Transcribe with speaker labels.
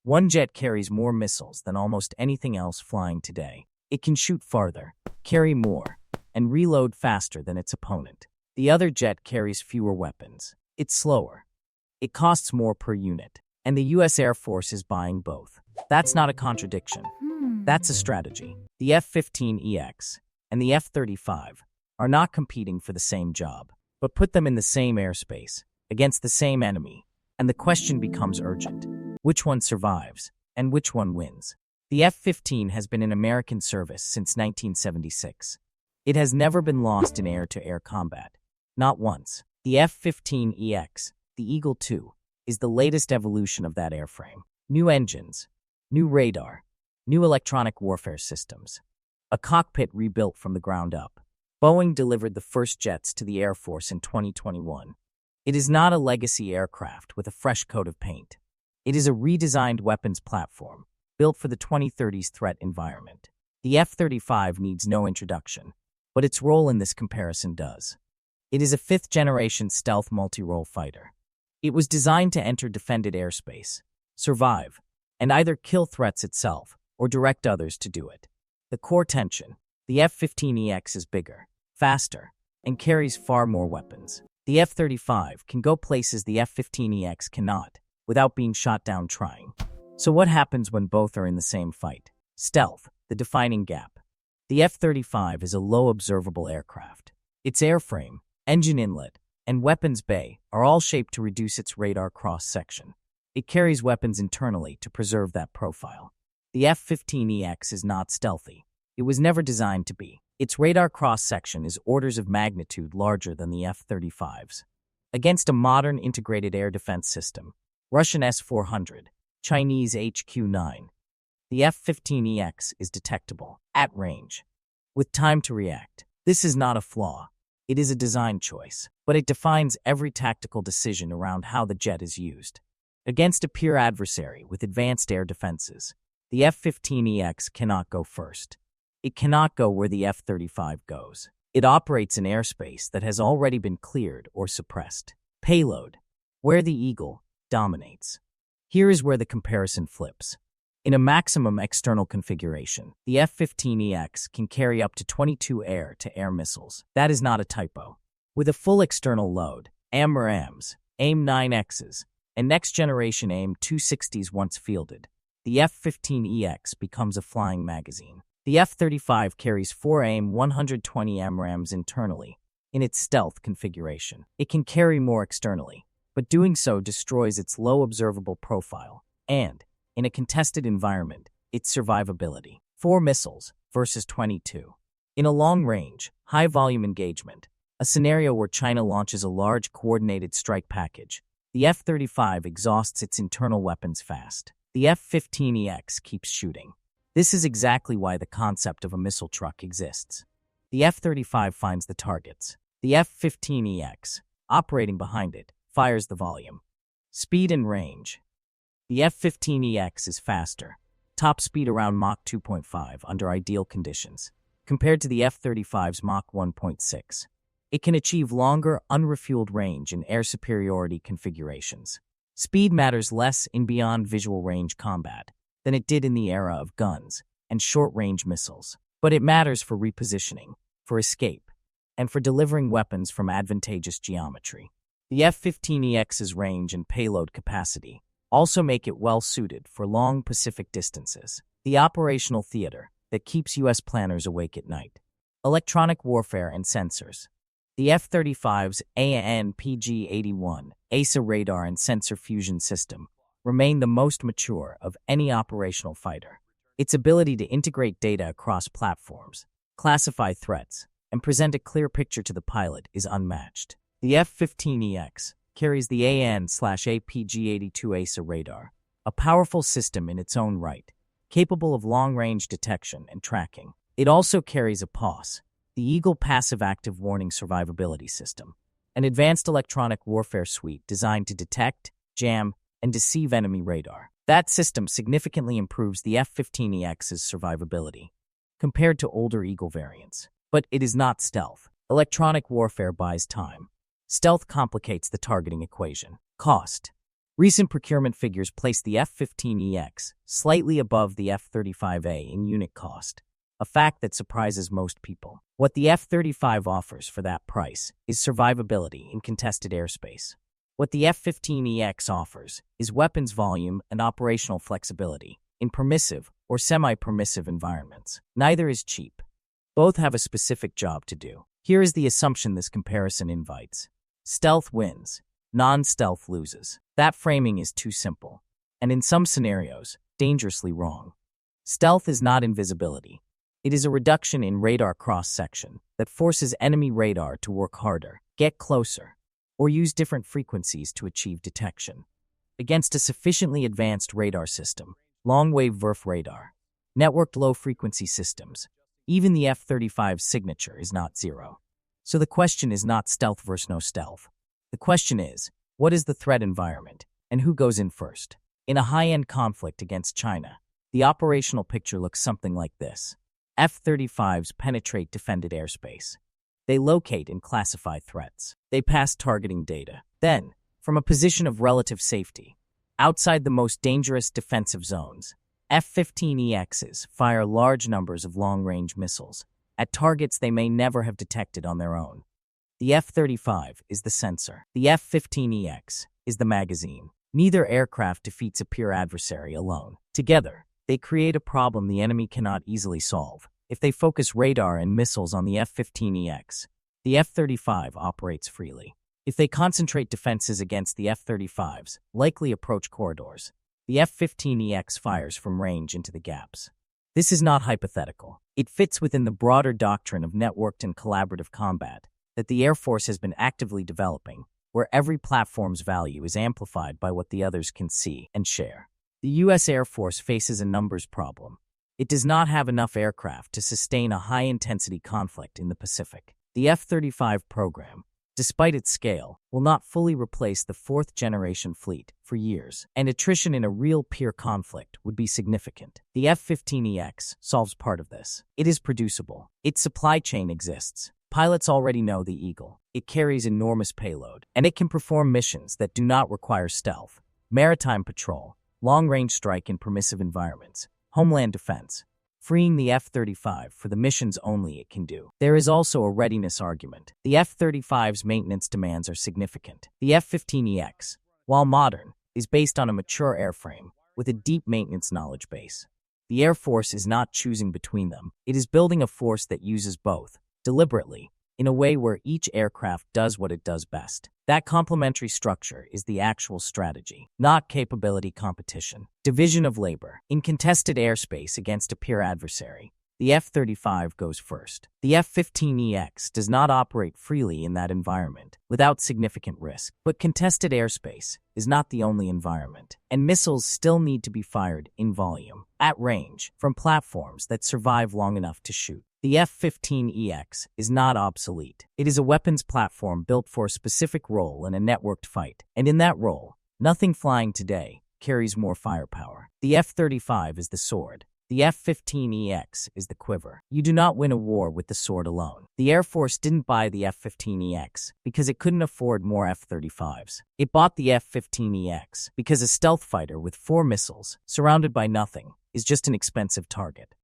Speaker 1: One jet carries more missiles than almost anything else flying today. It can shoot farther, carry more, and reload faster than its opponent. The other jet carries fewer weapons. It's slower. It costs more per unit, and the U.S. Air Force is buying both. That's not a contradiction. That's a strategy. The F-15EX and the F-35 are not competing for the same job, but put them in the same airspace, against the same enemy, and the question becomes urgent. Which one survives, and which one wins? The F-15 has been in American service since 1976. It has never been lost in air-to-air combat. Not once. The F-15EX, the Eagle II, is the latest evolution of that airframe. New engines, new radar, new electronic warfare systems, a cockpit rebuilt from the ground up. Boeing delivered the first jets to the Air Force in 2021. It is not a legacy aircraft with a fresh coat of paint. It is a redesigned weapons platform, built for the 2030s threat environment. The F-35 needs no introduction, but its role in this comparison does. It is a fifth-generation stealth multi-role fighter. It was designed to enter defended airspace, survive, and either kill threats itself or direct others to do it. The core tension: the F-15EX is bigger, faster, and carries far more weapons. The F-35 can go places the F-15EX cannot, without being shot down trying. So what happens when both are in the same fight? Stealth, the defining gap. The F-35 is a low observable aircraft. Its airframe, engine inlet, and weapons bay are all shaped to reduce its radar cross-section. It carries weapons internally to preserve that profile. The F-15EX is not stealthy. It was never designed to be. Its radar cross-section is orders of magnitude larger than the F-35's. Against a modern integrated air defense system, Russian S-400, Chinese HQ-9, the F-15EX is detectable, at range, with time to react. This is not a flaw. It is a design choice, but it defines every tactical decision around how the jet is used. Against a peer adversary with advanced air defenses, the F-15EX cannot go first. It cannot go where the F-35 goes. It operates in airspace that has already been cleared or suppressed. Payload, where the Eagle dominates. Here is where the comparison flips. In a maximum external configuration, the F-15EX can carry up to 22 air-to-air missiles. That is not a typo. With a full external load, AMRAAMs, AIM-9Xs, and next-generation AIM-260s once fielded, the F-15EX becomes a flying magazine. The F-35 carries 4 AIM-120 AMRAAMs internally, in its stealth configuration. It can carry more externally, but doing so destroys its low observable profile and, in a contested environment, its survivability. 4 missiles versus 22. In a long-range, high-volume engagement, a scenario where China launches a large coordinated strike package, the F-35 exhausts its internal weapons fast. The F-15EX keeps shooting. This is exactly why the concept of a missile truck exists. The F-35 finds the targets. The F-15EX, operating behind it, fires the volume. Speed and range. The F-15EX is faster, top speed around Mach 2.5 under ideal conditions, compared to the F-35's Mach 1.6. It can achieve longer, unrefueled range in air superiority configurations. Speed matters less in beyond visual range combat than it did in the era of guns and short-range missiles. But it matters for repositioning, for escape, and for delivering weapons from advantageous geometry. The F-15EX's range and payload capacity also make it well-suited for long Pacific distances, the operational theater that keeps U.S. planners awake at night. Electronic warfare and sensors. The F-35's AN/PG-81 AESA radar and sensor fusion system remain the most mature of any operational fighter. Its ability to integrate data across platforms, classify threats, and present a clear picture to the pilot is unmatched. The F-15EX carries the AN/APG-82 AESA radar, a powerful system in its own right, capable of long-range detection and tracking. It also carries a PAWS, the Eagle Passive Active Warning Survivability System, an advanced electronic warfare suite designed to detect, jam, and deceive enemy radar. That system significantly improves the F-15EX's survivability compared to older Eagle variants. But it is not stealth. Electronic warfare buys time. Stealth complicates the targeting equation. Cost. Recent procurement figures place the F-15EX slightly above the F-35A in unit cost, a fact that surprises most people. What the F-35 offers for that price is survivability in contested airspace. What the F-15EX offers is weapons volume and operational flexibility in permissive or semi-permissive environments. Neither is cheap. Both have a specific job to do. Here is the assumption this comparison invites. Stealth wins, non-stealth loses. That framing is too simple, and in some scenarios, dangerously wrong. Stealth is not invisibility. It is a reduction in radar cross-section that forces enemy radar to work harder, get closer, or use different frequencies to achieve detection. Against a sufficiently advanced radar system, long-wave VRF radar, networked low-frequency systems, even the F-35's signature is not zero. So the question is not stealth versus no stealth. The question is, what is the threat environment, and who goes in first? In a high-end conflict against China, the operational picture looks something like this. F-35s penetrate defended airspace. They locate and classify threats. They pass targeting data. Then, from a position of relative safety, outside the most dangerous defensive zones, F-15EXs fire large numbers of long-range missiles at targets they may never have detected on their own. The F-35 is the sensor. The F-15EX is the magazine. Neither aircraft defeats a peer adversary alone. Together, they create a problem the enemy cannot easily solve. If they focus radar and missiles on the F-15EX, the F-35 operates freely. If they concentrate defenses against the F-35's likely approach corridors, the F-15EX fires from range into the gaps. This is not hypothetical. It fits within the broader doctrine of networked and collaborative combat that the Air Force has been actively developing, where every platform's value is amplified by what the others can see and share. The U.S. Air Force faces a numbers problem. It does not have enough aircraft to sustain a high-intensity conflict in the Pacific. The F-35 program, despite its scale, will not fully replace the fourth-generation fleet for years, and attrition in a real peer conflict would be significant. The F-15EX solves part of this. It is producible. Its supply chain exists. Pilots already know the Eagle. It carries enormous payload, and it can perform missions that do not require stealth, maritime patrol, long-range strike in permissive environments, homeland defense, freeing the F-35 for the missions only it can do. There is also a readiness argument. The F-35's maintenance demands are significant. The F-15EX, while modern, is based on a mature airframe with a deep maintenance knowledge base. The Air Force is not choosing between them. It is building a force that uses both, deliberately, in a way where each aircraft does what it does best. That complementary structure is the actual strategy, not capability competition. Division of labor. In contested airspace against a peer adversary, the F-35 goes first. The F-15EX does not operate freely in that environment without significant risk. But contested airspace is not the only environment, and missiles still need to be fired in volume, at range, from platforms that survive long enough to shoot. The F-15EX is not obsolete. It is a weapons platform built for a specific role in a networked fight, and in that role, nothing flying today carries more firepower. The F-35 is the sword. The F-15EX is the quiver. You do not win a war with the sword alone. The Air Force didn't buy the F-15EX because it couldn't afford more F-35s. It bought the F-15EX because a stealth fighter with 4 missiles, surrounded by nothing, is just an expensive target.